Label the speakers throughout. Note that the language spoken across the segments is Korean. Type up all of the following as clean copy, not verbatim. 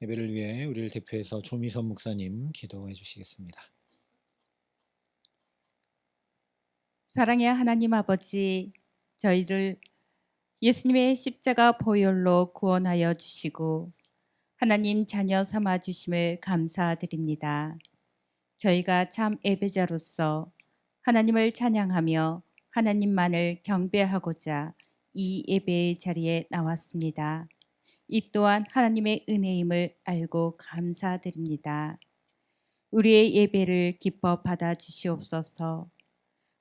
Speaker 1: 예배를 위해 우리를 대표해서 조미선 목사님 기도해 주시겠습니다.
Speaker 2: 사랑의 하나님 아버지, 저희를 예수님의 십자가 보혈로 구원하여 주시고 하나님 자녀 삼아 주심을 감사드립니다. 저희가 참 예배자로서 하나님을 찬양하며 하나님만을 경배하고자 이 예배의 자리에 나왔습니다. 이 또한 하나님의 은혜임을 알고 감사드립니다. 우리의 예배를 기뻐 받아 주시옵소서.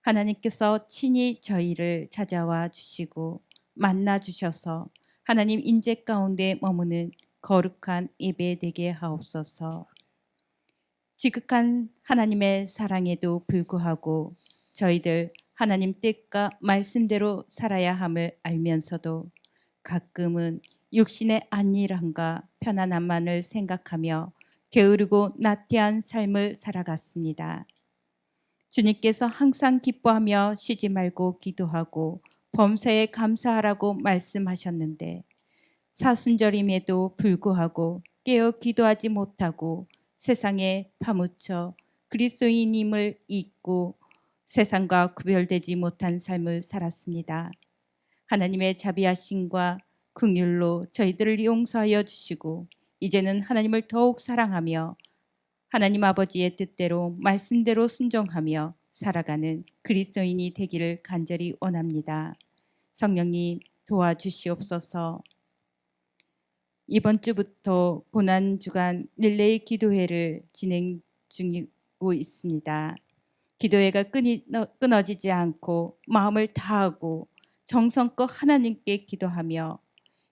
Speaker 2: 하나님께서 친히 저희를 찾아와 주시고 만나 주셔서 하나님 인재 가운데 머무는 거룩한 예배 되게 하옵소서. 지극한 하나님의 사랑에도 불구하고 저희들 하나님 뜻과 말씀대로 살아야 함을 알면서도 가끔은 육신의 안일함과 편안함만을 생각하며 게으르고 나태한 삶을 살아갔습니다. 주님께서 항상 기뻐하며 쉬지 말고 기도하고 범사에 감사하라고 말씀하셨는데 사순절임에도 불구하고 깨어 기도하지 못하고 세상에 파묻혀 그리스도인임을 잊고 세상과 구별되지 못한 삶을 살았습니다. 하나님의 자비하심과 긍휼로 저희들을 용서하여 주시고 이제는 하나님을 더욱 사랑하며 하나님 아버지의 뜻대로 말씀대로 순종하며 살아가는 그리스도인이 되기를 간절히 원합니다. 성령님 도와주시옵소서. 이번 주부터 고난주간 릴레이 기도회를 진행 중이고 있습니다. 기도회가 끊어지지 않고 마음을 다하고 정성껏 하나님께 기도하며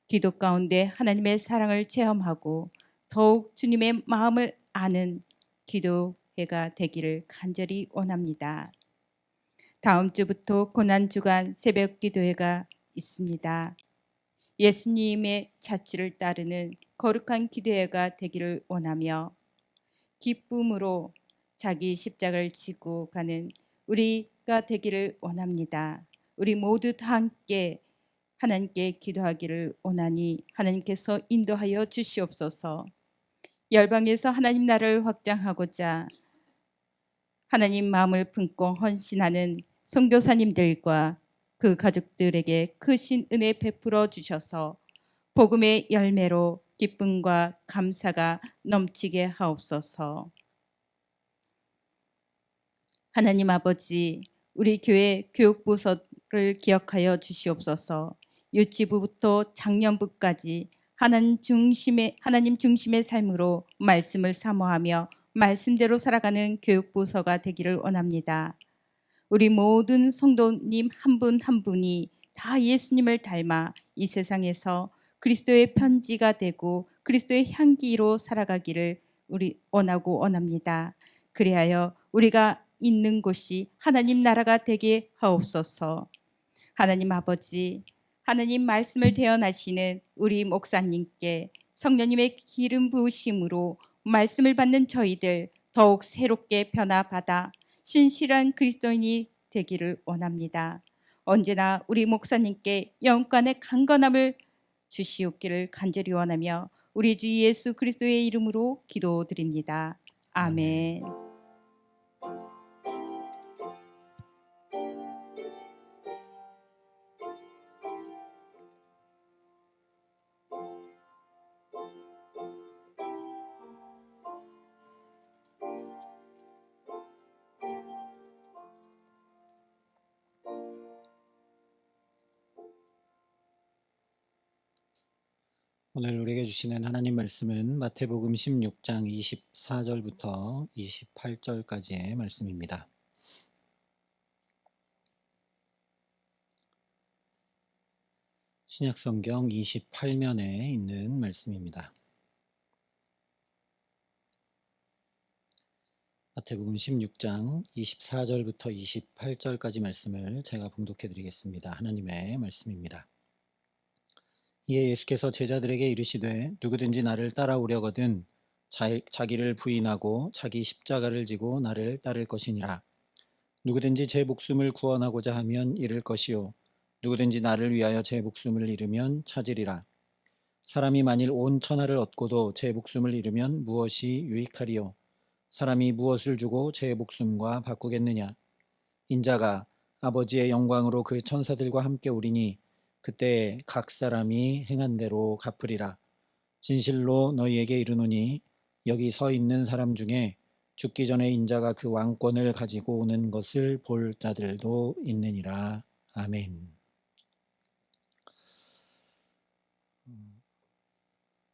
Speaker 2: 기도 가운데 하나님의 사랑을 체험하고 더욱 주님의 마음을 아는 기도회가 되기를 간절히 원합니다. 다음 주부터 고난주간 새벽 기도회가 있습니다. 예수님의 자취를 따르는 거룩한 기도회가 되기를 원하며 기쁨으로 자기 십자가를 지고 가는 우리가 되기를 원합니다. 우리 모두 다 함께 하나님께 기도하기를 원하니 하나님께서 인도하여 주시옵소서. 열방에서 하나님 나라를 확장하고자 하나님 마음을 품고 헌신하는 선교사님들과 그 가족들에게 크신 은혜 베풀어 주셔서 복음의 열매로 기쁨과 감사가 넘치게 하옵소서. 하나님 아버지, 우리 교회 교육부서를 기억하여 주시옵소서. 유치부부터 장년부까지 하나님 중심의 삶으로 말씀을 사모하며 말씀대로 살아가는 교육부서가 되기를 원합니다. 우리 모든 성도님 한 분 한 분이 다 예수님을 닮아 이 세상에서 그리스도의 편지가 되고 그리스도의 향기로 살아가기를 우리 원하고 원합니다. 그리하여 우리가 있는 곳이 하나님 나라가 되게 하옵소서. 하나님 아버지, 하나님 말씀을 대언하시는 우리 목사님께 성령님의 기름 부으심으로 말씀을 받는 저희들 더욱 새롭게 변화받아 신실한 그리스도인이 되기를 원합니다. 언제나 우리 목사님께 영간의 강건함을 주시옵기를 간절히 원하며 우리 주 예수 그리스도의 이름으로 기도드립니다. 아멘.
Speaker 1: 오늘 우리에게 주시는 하나님 말씀은 마태복음 16장 24절부터 28절까지의 말씀입니다. 신약성경 28면에 있는 말씀입니다. 마태복음 16장 24절부터 28절까지 말씀을 제가 봉독해 드리겠습니다. 하나님의 말씀입니다. 이에 예수께서 제자들에게 이르시되 누구든지 나를 따라오려거든 자기를 부인하고 자기 십자가를 지고 나를 따를 것이니라. 누구든지 제 목숨을 구원하고자 하면 잃을 것이요 누구든지 나를 위하여 제 목숨을 잃으면 찾으리라. 사람이 만일 온 천하를 얻고도 제 목숨을 잃으면 무엇이 유익하리요? 사람이 무엇을 주고 제 목숨과 바꾸겠느냐? 인자가 아버지의 영광으로 그 천사들과 함께 오리니 그때 각 사람이 행한 대로 갚으리라. 진실로 너희에게 이르노니 여기 서 있는 사람 중에 죽기 전에 인자가 그 왕권을 가지고 오는 것을 볼 자들도 있느니라. 아멘.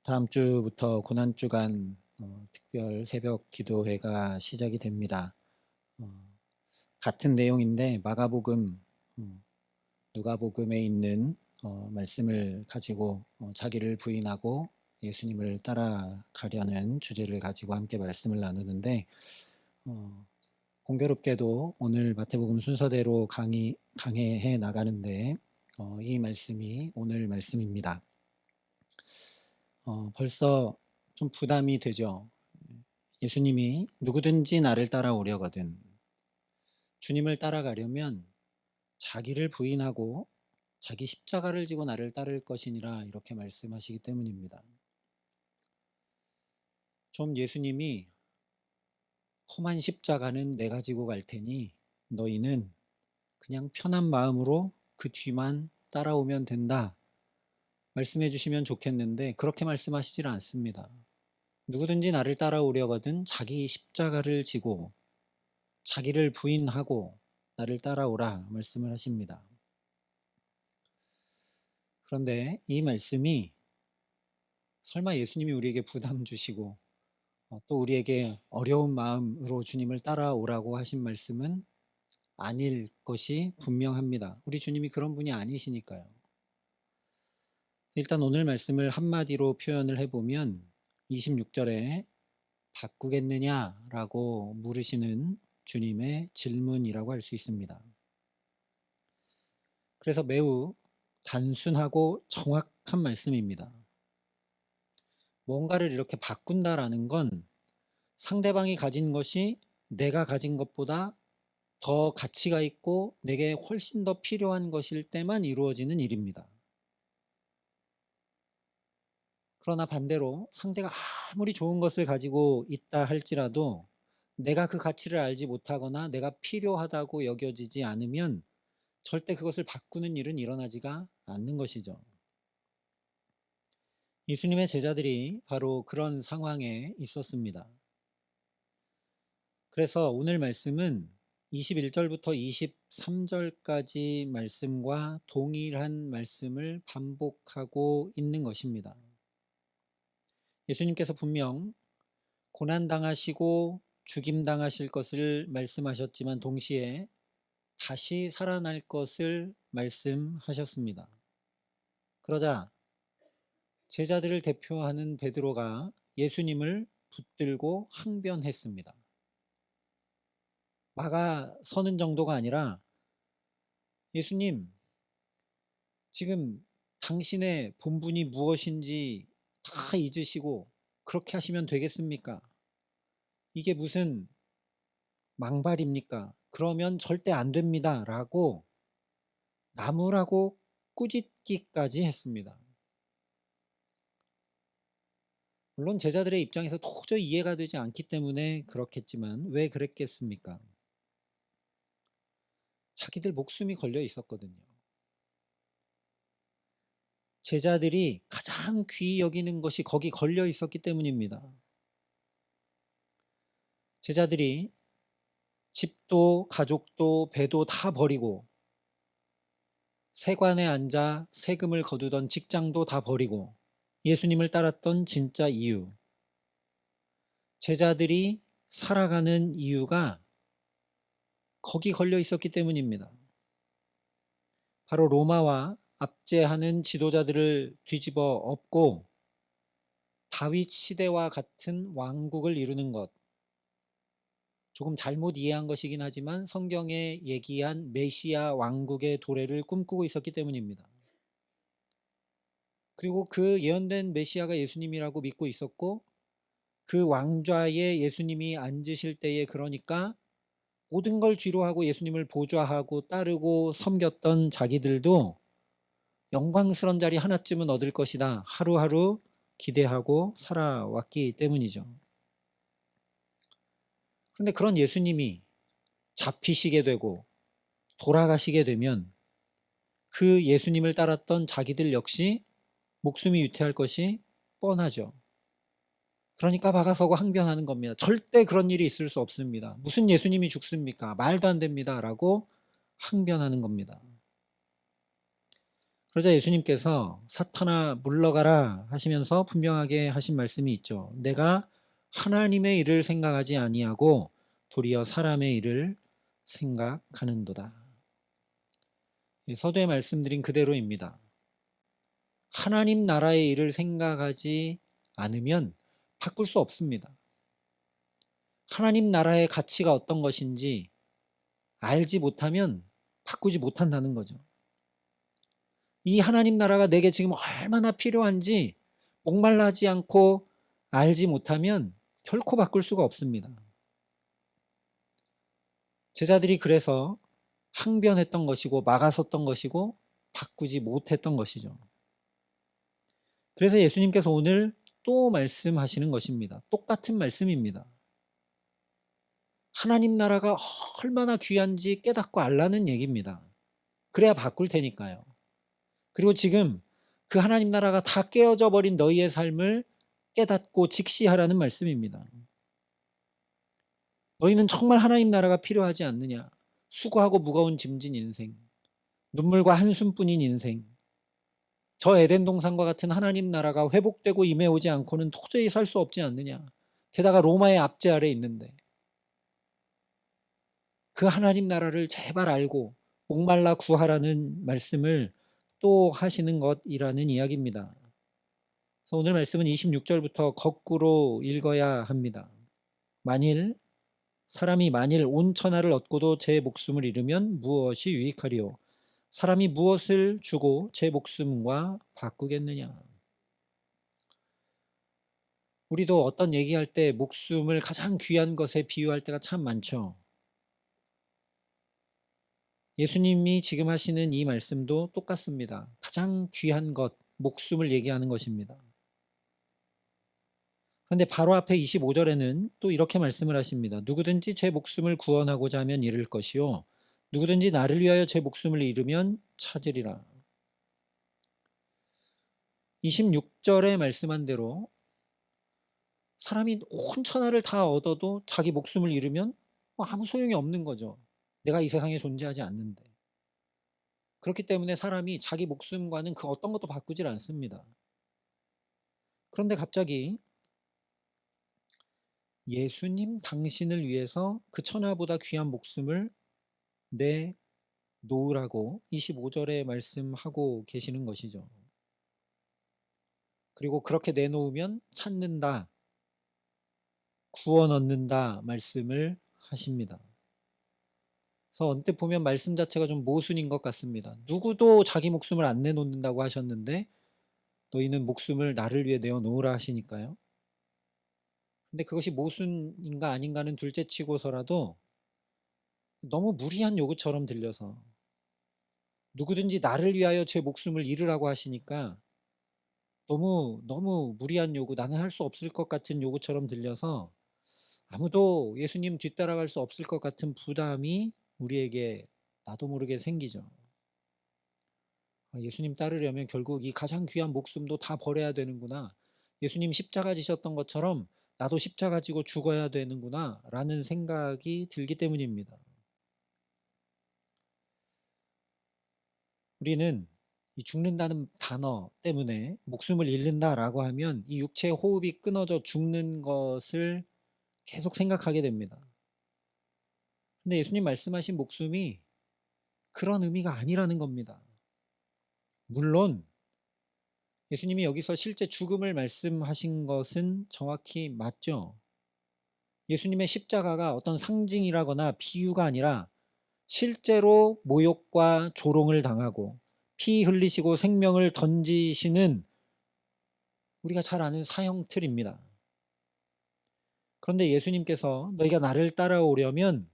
Speaker 1: 다음 주부터 고난주간 특별 새벽 기도회가 시작이 됩니다. 같은 내용인데 마가복음, 누가복음에 있는 말씀을 가지고 자기를 부인하고 예수님을 따라가려는 주제를 가지고 함께 말씀을 나누는데 공교롭게도 오늘 마태복음 순서대로 강해해 나가는데 이 말씀이 오늘 말씀입니다. 벌써 좀 부담이 되죠. 예수님이 누구든지 나를 따라오려거든. 주님을 따라가려면 자기를 부인하고 자기 십자가를 지고 나를 따를 것이니라 이렇게 말씀하시기 때문입니다. 좀 예수님이 험한 십자가는 내가 지고 갈 테니 너희는 그냥 편한 마음으로 그 뒤만 따라오면 된다. 말씀해 주시면 좋겠는데 그렇게 말씀하시질 않습니다. 누구든지 나를 따라오려거든 자기 십자가를 지고 자기를 부인하고 나를 따라오라 말씀을 하십니다. 그런데 이 말씀이 설마 예수님이 우리에게 부담 주시고 또 우리에게 어려운 마음으로 주님을 따라오라고 하신 말씀은 아닐 것이 분명합니다. 우리 주님이 그런 분이 아니시니까요. 일단 오늘 말씀을 한마디로 표현을 해보면 26절에 바꾸겠느냐라고 물으시는 주님의 질문이라고 할 수 있습니다. 그래서 매우 단순하고 정확한 말씀입니다. 뭔가를 이렇게 바꾼다라는 건 상대방이 가진 것이 내가 가진 것보다 더 가치가 있고 내게 훨씬 더 필요한 것일 때만 이루어지는 일입니다. 그러나 반대로 상대가 아무리 좋은 것을 가지고 있다 할지라도 내가 그 가치를 알지 못하거나 내가 필요하다고 여겨지지 않으면 절대 그것을 바꾸는 일은 일어나지가 않는 것이죠. 예수님의 제자들이 바로 그런 상황에 있었습니다. 그래서 오늘 말씀은 21절부터 23절까지 말씀과 동일한 말씀을 반복하고 있는 것입니다. 예수님께서 분명 고난당하시고 죽임당하실 것을 말씀하셨지만 동시에 다시 살아날 것을 말씀하셨습니다. 그러자 제자들을 대표하는 베드로가 예수님을 붙들고 항변했습니다. 막아서는 정도가 아니라 예수님, 지금 당신의 본분이 무엇인지 다 잊으시고 그렇게 하시면 되겠습니까? 이게 무슨 망발입니까? 그러면 절대 안 됩니다. 라고 나무라고 꾸짖기까지 했습니다. 물론 제자들의 입장에서 도저히 이해가 되지 않기 때문에 그렇겠지만 왜 그랬겠습니까? 자기들 목숨이 걸려 있었거든요. 제자들이 가장 귀히 여기는 것이 거기 걸려 있었기 때문입니다. 제자들이 집도 가족도 배도 다 버리고 세관에 앉아 세금을 거두던 직장도 다 버리고 예수님을 따랐던 진짜 이유, 제자들이 살아가는 이유가 거기 걸려 있었기 때문입니다. 바로 로마와 압제하는 지도자들을 뒤집어 엎고 다윗 시대와 같은 왕국을 이루는 것, 조금 잘못 이해한 것이긴 하지만 성경에 얘기한 메시아 왕국의 도래를 꿈꾸고 있었기 때문입니다. 그리고 그 예언된 메시아가 예수님이라고 믿고 있었고 그 왕좌에 예수님이 앉으실 때에 그러니까 모든 걸 뒤로 하고 예수님을 보좌하고 따르고 섬겼던 자기들도 영광스러운 자리 하나쯤은 얻을 것이다. 하루하루 기대하고 살아왔기 때문이죠. 그런데 그런 예수님이 잡히시게 되고 돌아가시게 되면 그 예수님을 따랐던 자기들 역시 목숨이 유태할 것이 뻔하죠. 그러니까 막아서고 항변하는 겁니다. 절대 그런 일이 있을 수 없습니다. 무슨 예수님이 죽습니까? 말도 안 됩니다. 라고 항변하는 겁니다. 그러자 예수님께서 사탄아 물러가라 하시면서 분명하게 하신 말씀이 있죠. 내가 하나님의 일을 생각하지 아니하고 도리어 사람의 일을 생각하는도다. 서두에 말씀드린 그대로입니다. 하나님 나라의 일을 생각하지 않으면 바꿀 수 없습니다. 하나님 나라의 가치가 어떤 것인지 알지 못하면 바꾸지 못한다는 거죠. 이 하나님 나라가 내게 지금 얼마나 필요한지 목말라하지 않고 알지 못하면 결코 바꿀 수가 없습니다. 제자들이 그래서 항변했던 것이고 막아섰던 것이고 바꾸지 못했던 것이죠. 그래서 예수님께서 오늘 또 말씀하시는 것입니다. 똑같은 말씀입니다. 하나님 나라가 얼마나 귀한지 깨닫고 알라는 얘기입니다. 그래야 바꿀 테니까요. 그리고 지금 그 하나님 나라가 다 깨어져 버린 너희의 삶을 깨닫고 직시하라는 말씀입니다. 너희는 정말 하나님 나라가 필요하지 않느냐? 수고하고 무거운 짐진 인생, 눈물과 한숨뿐인 인생, 저 에덴 동산과 같은 하나님 나라가 회복되고 임해오지 않고는 도저히 살 수 없지 않느냐? 게다가 로마의 압제 아래 있는데 그 하나님 나라를 제발 알고 목말라 구하라는 말씀을 또 하시는 것이라는 이야기입니다. 그래서 오늘 말씀은 26절부터 거꾸로 읽어야 합니다. 사람이 만일 온 천하를 얻고도 제 목숨을 잃으면 무엇이 유익하리요? 사람이 무엇을 주고 제 목숨과 바꾸겠느냐? 우리도 어떤 얘기할 때 목숨을 가장 귀한 것에 비유할 때가 참 많죠. 예수님이 지금 하시는 이 말씀도 똑같습니다. 가장 귀한 것, 목숨을 얘기하는 것입니다. 그런데 바로 앞에 25절에는 또 이렇게 말씀을 하십니다. 누구든지 제 목숨을 구원하고자 하면 잃을 것이요 누구든지 나를 위하여 제 목숨을 잃으면 찾으리라. 26절에 말씀한 대로 사람이 온 천하를 다 얻어도 자기 목숨을 잃으면 아무 소용이 없는 거죠. 내가 이 세상에 존재하지 않는데. 그렇기 때문에 사람이 자기 목숨과는 그 어떤 것도 바꾸질 않습니다. 그런데 갑자기 예수님 당신을 위해서 그 천하보다 귀한 목숨을 내놓으라고 25절에 말씀하고 계시는 것이죠. 그리고 그렇게 내놓으면 찾는다, 구원 얻는다 말씀을 하십니다. 그래서 언뜻 보면 말씀 자체가 좀 모순인 것 같습니다. 누구도 자기 목숨을 안 내놓는다고 하셨는데 너희는 목숨을 나를 위해 내어놓으라 하시니까요. 근데 그것이 모순인가 아닌가는 둘째치고서라도 너무 무리한 요구처럼 들려서 누구든지 나를 위하여 제 목숨을 잃으라고 하시니까 너무 무리한 요구, 나는 할 수 없을 것 같은 요구처럼 들려서 아무도 예수님 뒤따라갈 수 없을 것 같은 부담이 우리에게 나도 모르게 생기죠. 예수님 따르려면 결국 이 가장 귀한 목숨도 다 버려야 되는구나. 예수님 십자가 지셨던 것처럼 나도 십자가 지고 죽어야 되는구나 라는 생각이 들기 때문입니다. 우리는 이 죽는다는 단어 때문에 목숨을 잃는다라고 하면 이 육체의 호흡이 끊어져 죽는 것을 계속 생각하게 됩니다. 근데 예수님 말씀하신 목숨이 그런 의미가 아니라는 겁니다. 물론 예수님이 여기서 실제 죽음을 말씀하신 것은 정확히 맞죠. 예수님의 십자가가 어떤 상징이라거나 비유가 아니라 실제로 모욕과 조롱을 당하고 피 흘리시고 생명을 던지시는 우리가 잘 아는 사형틀입니다. 그런데 예수님께서 너희가 나를 따라오려면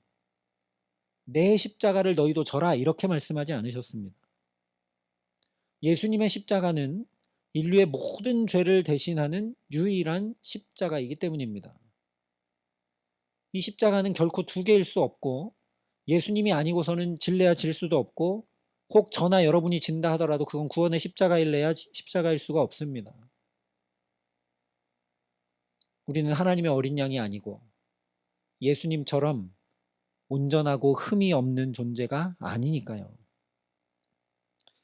Speaker 1: 내 십자가를 너희도 져라 이렇게 말씀하지 않으셨습니다. 예수님의 십자가는 인류의 모든 죄를 대신하는 유일한 십자가이기 때문입니다. 이 십자가는 결코 두 개일 수 없고 예수님이 아니고서는 질래야 질 수도 없고 혹 저나 여러분이 진다 하더라도 그건 구원의 십자가일래야 십자가일 수가 없습니다. 우리는 하나님의 어린 양이 아니고 예수님처럼 온전하고 흠이 없는 존재가 아니니까요.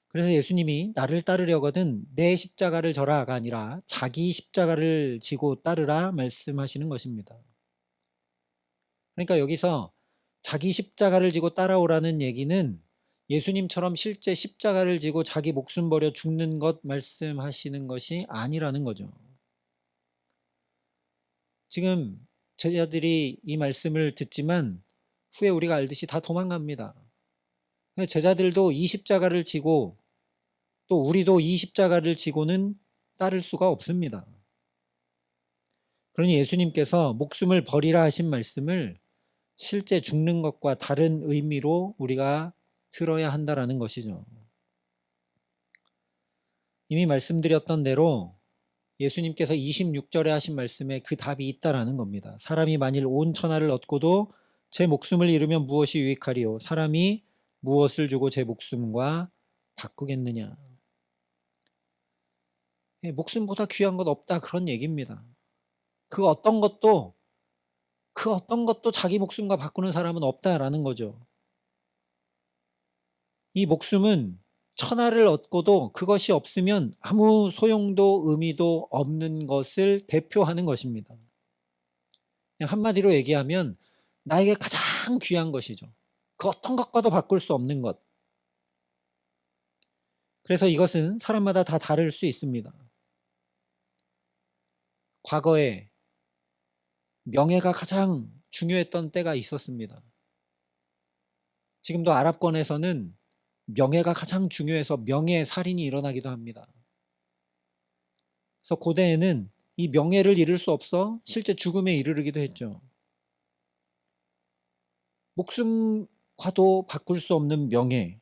Speaker 1: 그래서 예수님이 나를 따르려거든 내 십자가를 져라가 아니라 자기 십자가를 지고 따르라 말씀하시는 것입니다. 그러니까 여기서 자기 십자가를 지고 따라오라는 얘기는 예수님처럼 실제 십자가를 지고 자기 목숨 버려 죽는 것 말씀하시는 것이 아니라는 거죠. 지금 제자들이 이 말씀을 듣지만 후에 우리가 알듯이 다 도망갑니다. 제자들도 이 십자가를 지고 또 우리도 이 십자가를 지고는 따를 수가 없습니다. 그러니 예수님께서 목숨을 버리라 하신 말씀을 실제 죽는 것과 다른 의미로 우리가 들어야 한다라는 것이죠. 이미 말씀드렸던 대로 예수님께서 26절에 하신 말씀에 그 답이 있다라는 겁니다. 사람이 만일 온 천하를 얻고도 제 목숨을 잃으면 무엇이 유익하리요? 사람이 무엇을 주고 제 목숨과 바꾸겠느냐? 목숨보다 귀한 것 없다 그런 얘기입니다. 그 어떤 것도 자기 목숨과 바꾸는 사람은 없다라는 거죠. 이 목숨은 천하를 얻고도 그것이 없으면 아무 소용도 의미도 없는 것을 대표하는 것입니다. 그냥 한마디로 얘기하면 나에게 가장 귀한 것이죠. 그 어떤 것과도 바꿀 수 없는 것. 그래서 이것은 사람마다 다 다를 수 있습니다. 과거에 명예가 가장 중요했던 때가 있었습니다. 지금도 아랍권에서는 명예가 가장 중요해서 명예살인이 일어나기도 합니다. 그래서 고대에는 이 명예를 잃을 수 없어 실제 죽음에 이르르기도 했죠. 목숨과도 바꿀 수 없는 명예.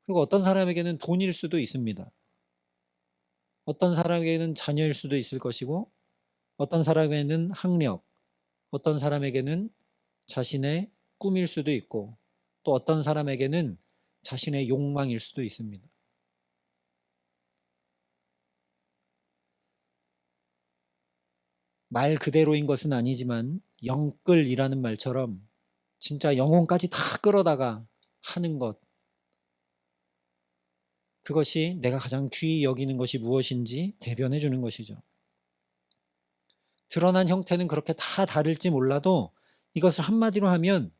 Speaker 1: 그리고 어떤 사람에게는 돈일 수도 있습니다. 어떤 사람에게는 자녀일 수도 있을 것이고 어떤 사람에게는 학력, 어떤 사람에게는 자신의 꿈일 수도 있고 또 어떤 사람에게는 자신의 욕망일 수도 있습니다. 말 그대로인 것은 아니지만 영끌이라는 말처럼 진짜 영혼까지 다 끌어다가 하는 것, 그것이 내가 가장 귀히 여기는 것이 무엇인지 대변해 주는 것이죠. 드러난 형태는 그렇게 다 다를지 몰라도 이것을 한마디로 하면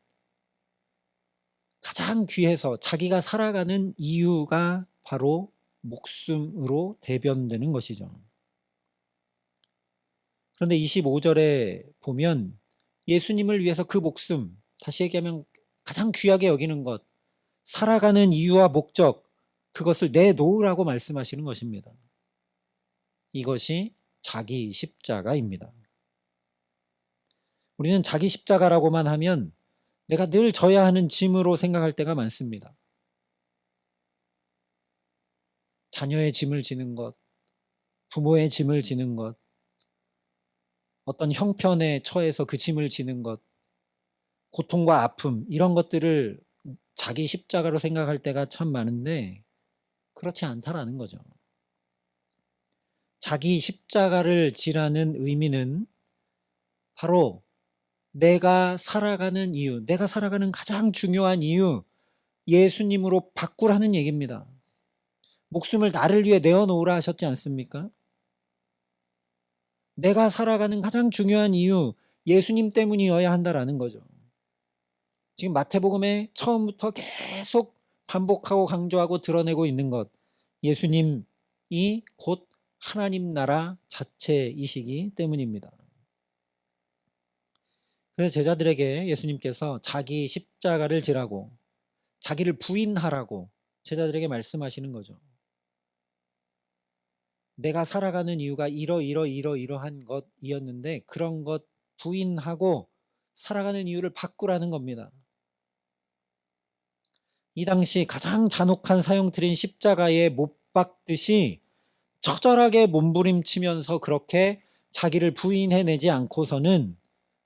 Speaker 1: 가장 귀해서 자기가 살아가는 이유가 바로 목숨으로 대변되는 것이죠. 그런데 25절에 보면 예수님을 위해서 그 목숨, 다시 얘기하면 가장 귀하게 여기는 것, 살아가는 이유와 목적, 그것을 내놓으라고 말씀하시는 것입니다. 이것이 자기 십자가입니다. 우리는 자기 십자가라고만 하면 내가 늘 져야 하는 짐으로 생각할 때가 많습니다. 자녀의 짐을 지는 것, 부모의 짐을 지는 것, 어떤 형편에 처해서 그 짐을 지는 것, 고통과 아픔 이런 것들을 자기 십자가로 생각할 때가 참 많은데 그렇지 않다라는 거죠. 자기 십자가를 지라는 의미는 바로 내가 살아가는 이유, 내가 살아가는 가장 중요한 이유, 예수님으로 바꾸라는 얘기입니다. 목숨을 나를 위해 내어놓으라 하셨지 않습니까? 내가 살아가는 가장 중요한 이유, 예수님 때문이어야 한다라는 거죠. 지금 마태복음에 처음부터 계속 반복하고 강조하고 드러내고 있는 것, 예수님이 곧 하나님 나라 자체이시기 때문입니다. 그래서 제자들에게 예수님께서 자기 십자가를 지라고, 자기를 부인하라고 제자들에게 말씀하시는 거죠. 내가 살아가는 이유가 이러한 것이었는데 그런 것 부인하고 살아가는 이유를 바꾸라는 겁니다. 이 당시 가장 잔혹한 사형틀인 십자가에 못 박듯이 처절하게 몸부림치면서 그렇게 자기를 부인해내지 않고서는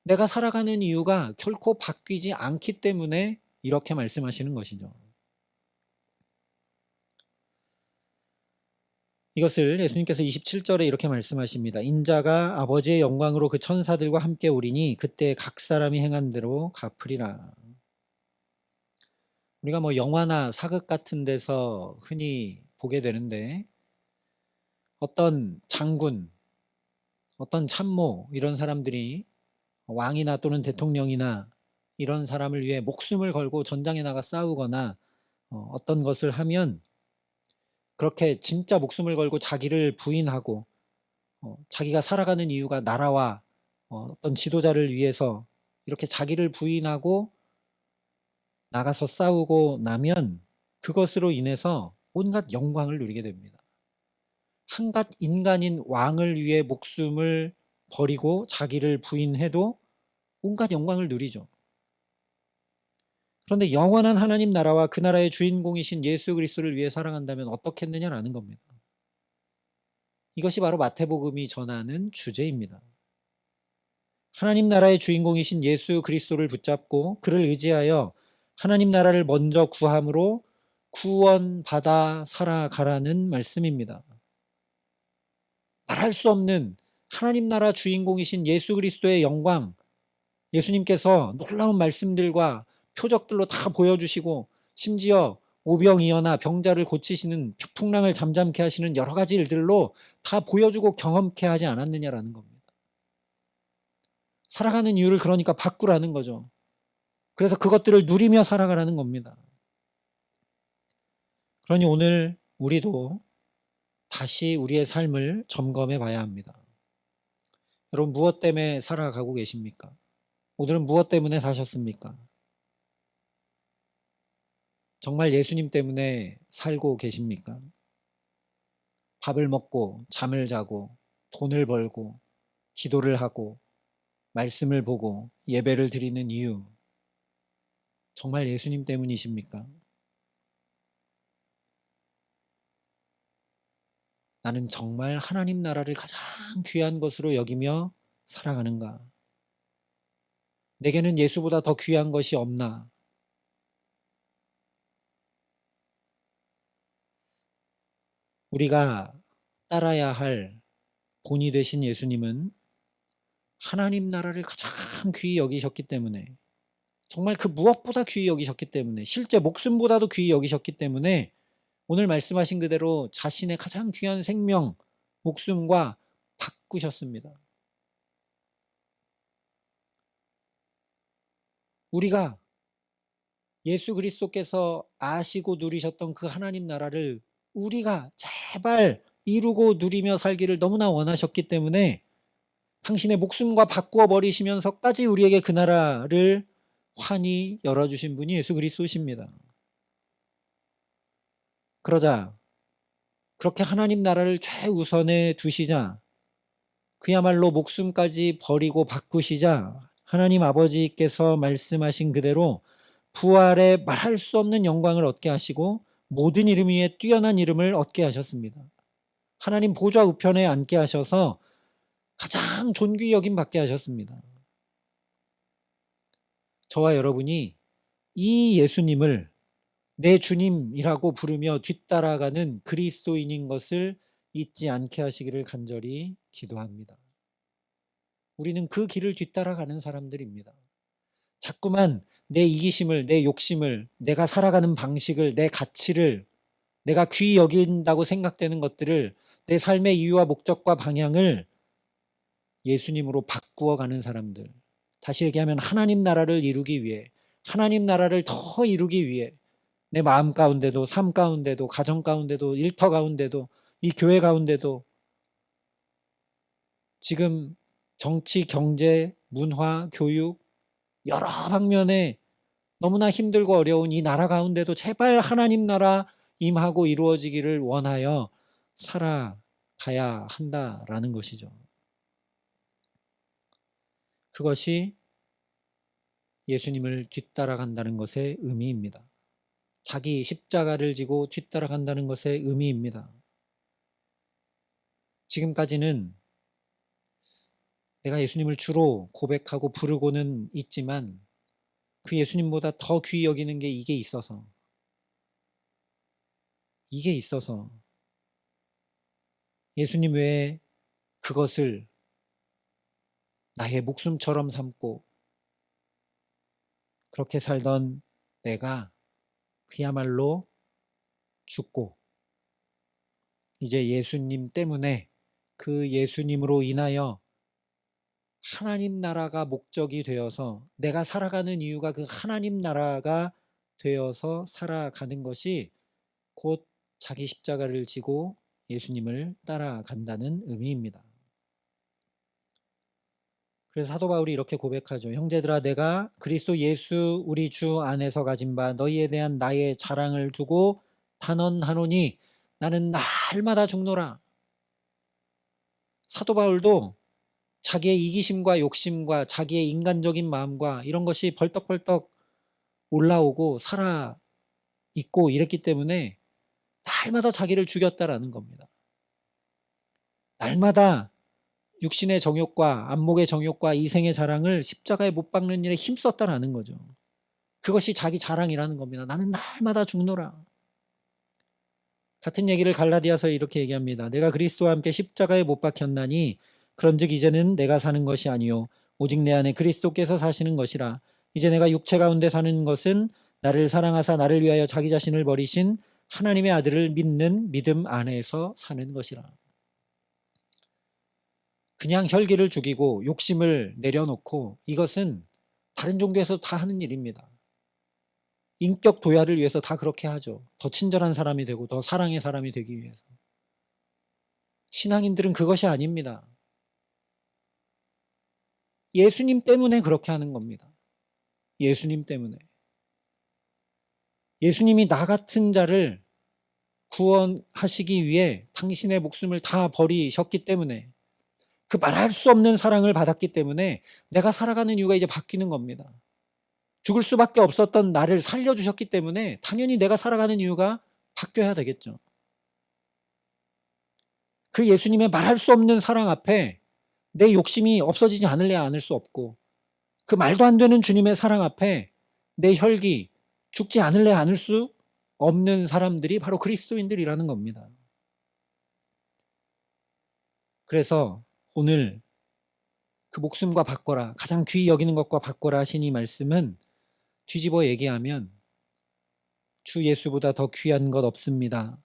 Speaker 1: 내가 살아가는 이유가 결코 바뀌지 않기 때문에 이렇게 말씀하시는 것이죠. 이것을 예수님께서 27절에 이렇게 말씀하십니다. 인자가 아버지의 영광으로 그 천사들과 함께 오리니 그때 각 사람이 행한 대로 갚으리라. 우리가 뭐 영화나 사극 같은 데서 흔히 보게 되는데 어떤 장군, 어떤 참모 이런 사람들이 왕이나 또는 대통령이나 이런 사람을 위해 목숨을 걸고 전장에 나가 싸우거나 어떤 것을 하면 그렇게 진짜 목숨을 걸고 자기를 부인하고 자기가 살아가는 이유가 나라와 어떤 지도자를 위해서 이렇게 자기를 부인하고 나가서 싸우고 나면 그것으로 인해서 온갖 영광을 누리게 됩니다. 한갓 인간인 왕을 위해 목숨을 버리고 자기를 부인해도 온갖 영광을 누리죠. 그런데 영원한 하나님 나라와 그 나라의 주인공이신 예수 그리스도를 위해 살아간다면 어떻겠느냐라는 겁니다. 이것이 바로 마태복음이 전하는 주제입니다. 하나님 나라의 주인공이신 예수 그리스도를 붙잡고 그를 의지하여 하나님 나라를 먼저 구함으로 구원받아 살아가라는 말씀입니다. 말할 수 없는 하나님 나라 주인공이신 예수 그리스도의 영광, 예수님께서 놀라운 말씀들과 표적들로 다 보여주시고 심지어 오병이어나 병자를 고치시는 풍랑을 잠잠케 하시는 여러 가지 일들로 다 보여주고 경험케 하지 않았느냐라는 겁니다. 살아가는 이유를 그러니까 바꾸라는 거죠. 그래서 그것들을 누리며 살아가라는 겁니다. 그러니 오늘 우리도 다시 우리의 삶을 점검해 봐야 합니다. 여러분 무엇 때문에 살아가고 계십니까? 오늘은 무엇 때문에 사셨습니까? 정말 예수님 때문에 살고 계십니까? 밥을 먹고 잠을 자고 돈을 벌고 기도를 하고 말씀을 보고 예배를 드리는 이유 정말 예수님 때문이십니까? 나는 정말 하나님 나라를 가장 귀한 것으로 여기며 살아가는가? 내게는 예수보다 더 귀한 것이 없나? 우리가 따라야 할 본이 되신 예수님은 하나님 나라를 가장 귀히 여기셨기 때문에 정말 그 무엇보다 귀히 여기셨기 때문에 실제 목숨보다도 귀히 여기셨기 때문에 오늘 말씀하신 그대로 자신의 가장 귀한 생명, 목숨과 바꾸셨습니다. 우리가 예수 그리스도께서 아시고 누리셨던 그 하나님 나라를 우리가 제발 이루고 누리며 살기를 너무나 원하셨기 때문에 당신의 목숨과 바꾸어 버리시면서까지 우리에게 그 나라를 환히 열어주신 분이 예수 그리스도십니다. 그러자 그렇게 하나님 나라를 최우선에 두시자 그야말로 목숨까지 버리고 바꾸시자 하나님 아버지께서 말씀하신 그대로 부활의 말할 수 없는 영광을 얻게 하시고 모든 이름 위에 뛰어난 이름을 얻게 하셨습니다. 하나님 보좌 우편에 앉게 하셔서 가장 존귀 여김 받게 하셨습니다. 저와 여러분이 이 예수님을 내 주님이라고 부르며 뒤따라가는 그리스도인인 것을 잊지 않게 하시기를 간절히 기도합니다. 우리는 그 길을 뒤따라가는 사람들입니다. 자꾸만 내 이기심을, 내 욕심을, 내가 살아가는 방식을, 내 가치를, 내가 귀히 여긴다고 생각되는 것들을, 내 삶의 이유와 목적과 방향을 예수님으로 바꾸어 가는 사람들. 다시 얘기하면 하나님 나라를 이루기 위해, 하나님 나라를 더 이루기 위해 내 마음 가운데도, 삶 가운데도, 가정 가운데도, 일터 가운데도, 이 교회 가운데도 지금 정치, 경제, 문화, 교육 여러 방면에 너무나 힘들고 어려운 이 나라 가운데도 제발 하나님 나라 임하고 이루어지기를 원하여 살아가야 한다라는 것이죠. 그것이 예수님을 뒤따라간다는 것의 의미입니다. 자기 십자가를 지고 뒤따라간다는 것의 의미입니다. 지금까지는 내가 예수님을 주로 고백하고 부르고는 있지만 그 예수님보다 더 귀히 여기는 게 이게 있어서 예수님 외에 그것을 나의 목숨처럼 삼고 그렇게 살던 내가 그야말로 죽고 이제 예수님 때문에 그 예수님으로 인하여 하나님 나라가 목적이 되어서 내가 살아가는 이유가 그 하나님 나라가 되어서 살아가는 것이 곧 자기 십자가를 지고 예수님을 따라간다는 의미입니다. 그래서 사도 바울이 이렇게 고백하죠. 형제들아, 내가 그리스도 예수 우리 주 안에서 가진 바 너희에 대한 나의 자랑을 두고 단언하노니 나는 날마다 죽노라. 사도 바울도 자기의 이기심과 욕심과 자기의 인간적인 마음과 이런 것이 벌떡벌떡 올라오고 살아있고 이랬기 때문에 날마다 자기를 죽였다라는 겁니다. 날마다 육신의 정욕과 안목의 정욕과 이생의 자랑을 십자가에 못 박는 일에 힘썼다라는 거죠. 그것이 자기 자랑이라는 겁니다. 나는 날마다 죽노라. 같은 얘기를 갈라디아서에 이렇게 얘기합니다. 내가 그리스도와 함께 십자가에 못 박혔나니 그런즉 이제는 내가 사는 것이 아니요 오직 내 안에 그리스도께서 사시는 것이라. 이제 내가 육체 가운데 사는 것은 나를 사랑하사 나를 위하여 자기 자신을 버리신 하나님의 아들을 믿는 믿음 안에서 사는 것이라. 그냥 혈기를 죽이고 욕심을 내려놓고 이것은 다른 종교에서 다 하는 일입니다. 인격 도야를 위해서 다 그렇게 하죠. 더 친절한 사람이 되고 더 사랑의 사람이 되기 위해서. 신앙인들은 그것이 아닙니다. 예수님 때문에 그렇게 하는 겁니다. 예수님 때문에. 예수님이 나 같은 자를 구원하시기 위해 당신의 목숨을 다 버리셨기 때문에 그 말할 수 없는 사랑을 받았기 때문에 내가 살아가는 이유가 이제 바뀌는 겁니다. 죽을 수밖에 없었던 나를 살려주셨기 때문에 당연히 내가 살아가는 이유가 바뀌어야 되겠죠. 그 예수님의 말할 수 없는 사랑 앞에 내 욕심이 없어지지 않을래야 않을 수 없고 그 말도 안 되는 주님의 사랑 앞에 내 혈기 죽지 않을래야 않을 수 없는 사람들이 바로 그리스도인들이라는 겁니다. 그래서 오늘 그 목숨과 바꿔라, 가장 귀히 여기는 것과 바꿔라 하신 이 말씀은 뒤집어 얘기하면 주 예수보다 더 귀한 것 없습니다.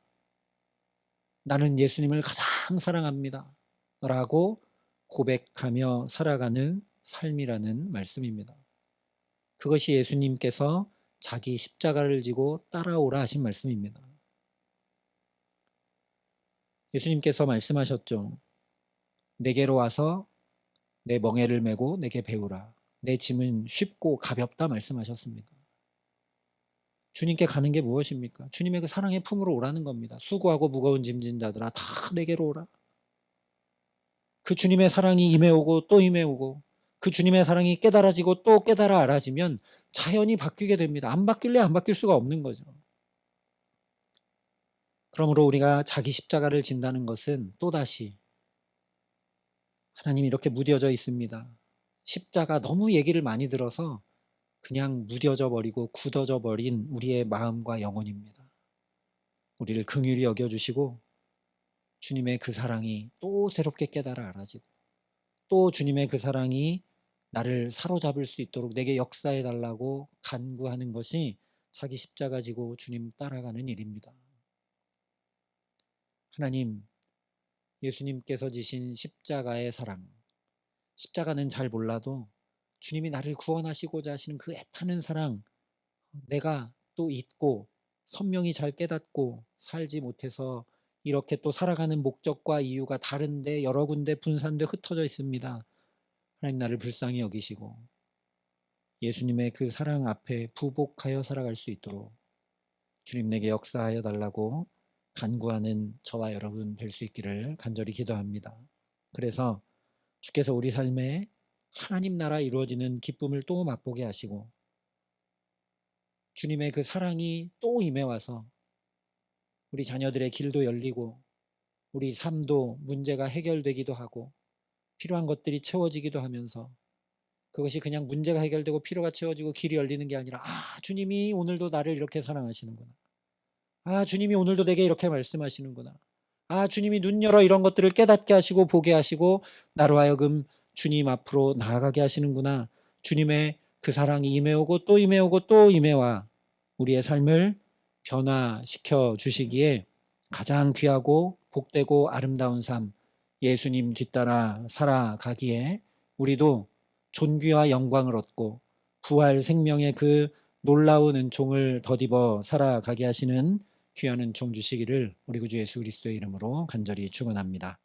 Speaker 1: 나는 예수님을 가장 사랑합니다. 라고 고백하며 살아가는 삶이라는 말씀입니다. 그것이 예수님께서 자기 십자가를 지고 따라오라 하신 말씀입니다. 예수님께서 말씀하셨죠. 내게로 와서 내 멍에를 메고 내게 배우라. 내 짐은 쉽고 가볍다 말씀하셨습니다. 주님께 가는 게 무엇입니까? 주님의 그 사랑의 품으로 오라는 겁니다. 수고하고 무거운 짐진 자들아 다 내게로 오라. 그 주님의 사랑이 임해오고 또 임해오고 그 주님의 사랑이 깨달아지고 또 깨달아 알아지면 자연히 바뀌게 됩니다. 안 바뀔래 안 바뀔 수가 없는 거죠. 그러므로 우리가 자기 십자가를 진다는 것은 또다시 하나님 이렇게 무뎌져 있습니다. 십자가 너무 얘기를 많이 들어서 그냥 무뎌져 버리고 굳어져 버린 우리의 마음과 영혼입니다. 우리를 긍휼히 여겨주시고 주님의 그 사랑이 또 새롭게 깨달아 알아지고 또 주님의 그 사랑이 나를 사로잡을 수 있도록 내게 역사해 달라고 간구하는 것이 자기 십자가 지고 주님 따라가는 일입니다. 하나님, 예수님께서 지신 십자가의 사랑, 십자가는 잘 몰라도 주님이 나를 구원하시고자 하시는 그 애타는 사랑, 내가 또 잊고 선명히 잘 깨닫고 살지 못해서 이렇게 또 살아가는 목적과 이유가 다른데 여러 군데 분산돼 흩어져 있습니다. 하나님 나를 불쌍히 여기시고 예수님의 그 사랑 앞에 부복하여 살아갈 수 있도록 주님 내게 역사하여 달라고 간구하는 저와 여러분 될 수 있기를 간절히 기도합니다. 그래서 주께서 우리 삶에 하나님 나라 이루어지는 기쁨을 또 맛보게 하시고 주님의 그 사랑이 또 임해와서 우리 자녀들의 길도 열리고 우리 삶도 문제가 해결되기도 하고 필요한 것들이 채워지기도 하면서 그것이 그냥 문제가 해결되고 필요가 채워지고 길이 열리는 게 아니라 주님이 오늘도 나를 이렇게 사랑하시는구나. 주님이 오늘도 내게 이렇게 말씀하시는구나. 주님이 눈 열어 이런 것들을 깨닫게 하시고 보게 하시고 나로 하여금 주님 앞으로 나아가게 하시는구나. 주님의 그 사랑이 임해오고 또 임해오고 또 임해와 우리의 삶을 변화시켜 주시기에 가장 귀하고 복되고 아름다운 삶, 예수님 뒤따라 살아가기에 우리도 존귀와 영광을 얻고 부활 생명의 그 놀라운 은총을 덧입어 살아가게 하시는 귀한 은총 주시기를 우리 구주 예수 그리스도의 이름으로 간절히 축원합니다.